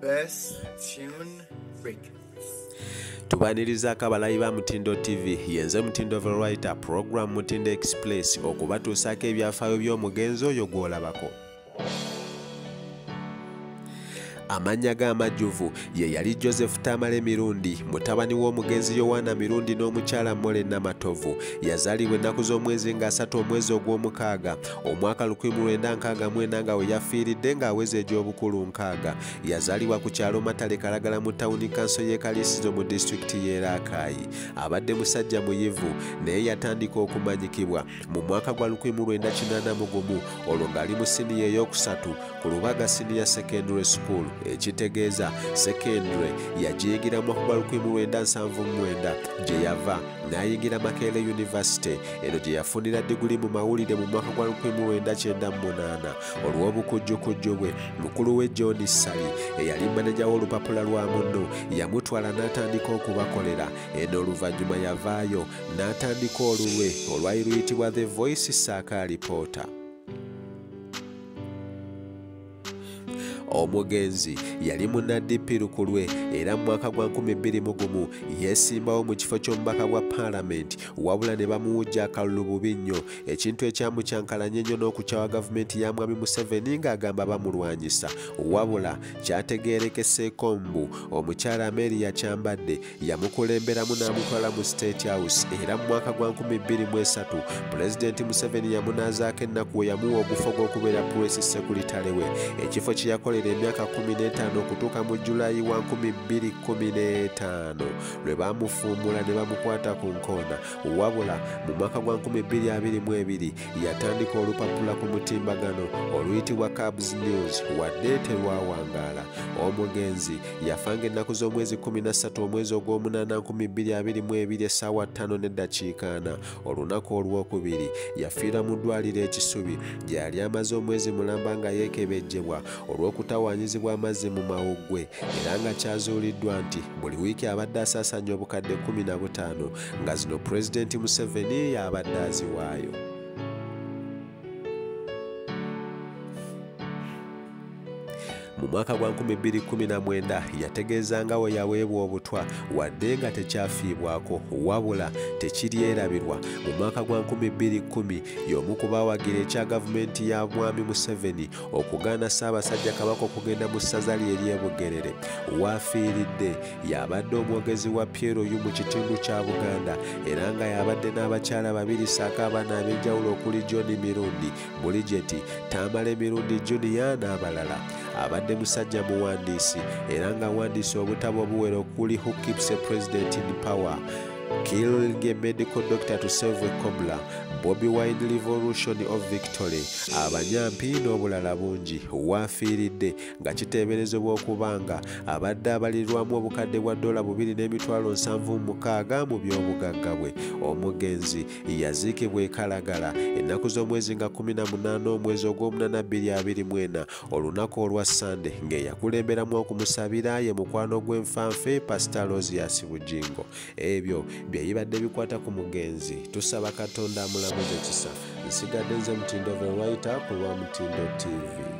Best Tune Records. Tubanirizaako abalabi ba Mutindo TV yenze Mutindo Variety program Mutindo Express okubatuusaako ebyafaayo by'omugenzi oyo gw'olabako. Amanya g'amajjuvu ye yali Joseph Tamale Mirundi, mutabani w'omugenzi Yohana Mirundi n'omukyala Mole Namatovu. Yazaalibwa ennaku z'omwezi nga 3 omwezi ogw'omukaaga omwaka 1964 nga we yafiiridde ng'aweza egy'obukulu 6. Yazaalibwa ku kyalo Matale Kalagala mu tawuni kanso y'e Kaliisizo mu disitulikiti y'e Rakai. Abadde musajja muyivu naye yatandika okumanyikibwa mu mwaka gwa 1981 olwo ng'ali mu siniya ey'okusatu ku Lubaga Senior Secondary School. Ekitegeeza secondary yagiyigira mu mwaka gwa 1979 gye yava n'ayingira Makerere University eno gye yafunira diguli mu mawulire mu mwaka gwa 1998. Olw'obukujjukujju bwe mukulu we John Sali eyali maneja w'olupapula lwa Muno yamutwala n'atandika okubakolera. Eno oluvannyuma yavaayo n'atandika olulwe olwali luyitibwa The Voice Saaka Reporter. Omugenzi yali munnaddipiru ku lwe era mu mwaka gwa 2001 yeesimbawo mu kifo ky'omubaka bwa Paalamenti wabula ne bamuwujja akalulu bubi nnyo, ekintu ekyamukyankalanya ennyo n'okukyawa gavumenti ya Mwami Museveni ng'agamba bamulwanyisa. Wabula kyategeerekeseeko mbu omukyala Mary yakyambadde yamukulemberamu n'amutwala mu State House era mu mwaka gwa 2003 Pulezidenti Museveni yamunaazaako ennaku we yamuwa ogufo gw'okubeera Press Secretary we, ekifo kye yakolera emyaka 15 okutuuka mu Julayi wa 2015 lwe bamufuumula ne bamukwata ku nkoona. Wabula mu mwaka gwa 2022 yatandika olupapula ku mutimbagano oluyitibwa Cabs News wadde terwawangaala. Omugenzi yafanga ennaku z'omwezi 13 omwezi ogw'omunaana 2022 essaawa 5:4 olunaku olwokubiri yafiira mu ddwaliro ekisubi gye yali amaze omwezi mulamba nga yeekebejjebwa olw'okutawaanyizibwa amazzi mu mawuggwe era nga kyazuuliddwa nti buli wiiki abadde asaasaanya obukadde 15 nga zino Pulezidenti Museveni y'abadde aziwaayo. Mu mwaka gwa 2019 yategeezanga we yaweebwa obutwa wadde nga tekyafiibwako wabula tekiryerabirwa. Mu mwaka gwa 2010 y'omu ku baawagira ekya gavumenti ya Mwami Museveni okugaana Ssaabasajja Kabaka okugenda mu ssaza lye ery'e Bugerere. Waafiiridde y'abadde omwogezi wa PLU mu kitundu kya Buganda era nga y'abadde n'abakyala babiri ssaako abaana ab'enjawulo okuli John Mirundi, Bridget Tamale Mirundi Junior n'abalala. Abadde musajja muwandiisi era nga awandiise obutabo obuwera okuli Who Keeps a President in Power, Killing a Medical Doctor to Save a Cobbler, Bobi Wine Revolution of Victory, Abanyampi n'obulala bungi. Waafiiridde nga kiteeberezebwa okubanga abadde abalirwamu obukadde bwa $2,760 mu by'obugagga bwe. Omugenzi yaziikibwa e Kalagala ennaku z'omwezi nga 18 omwezi ogw'omunaana 2024 olunaku olwa Sande ng'eyakulemberamu okumusabira ye mukwano gw'enfanfe Pastor Rosias Bugingo. Ebyo byebadde bikwata ku mugenzi. Tusaba Katonda amulamuze kisa. Nsigadde nze Mutindo Variety ku lwa Mutindo TV.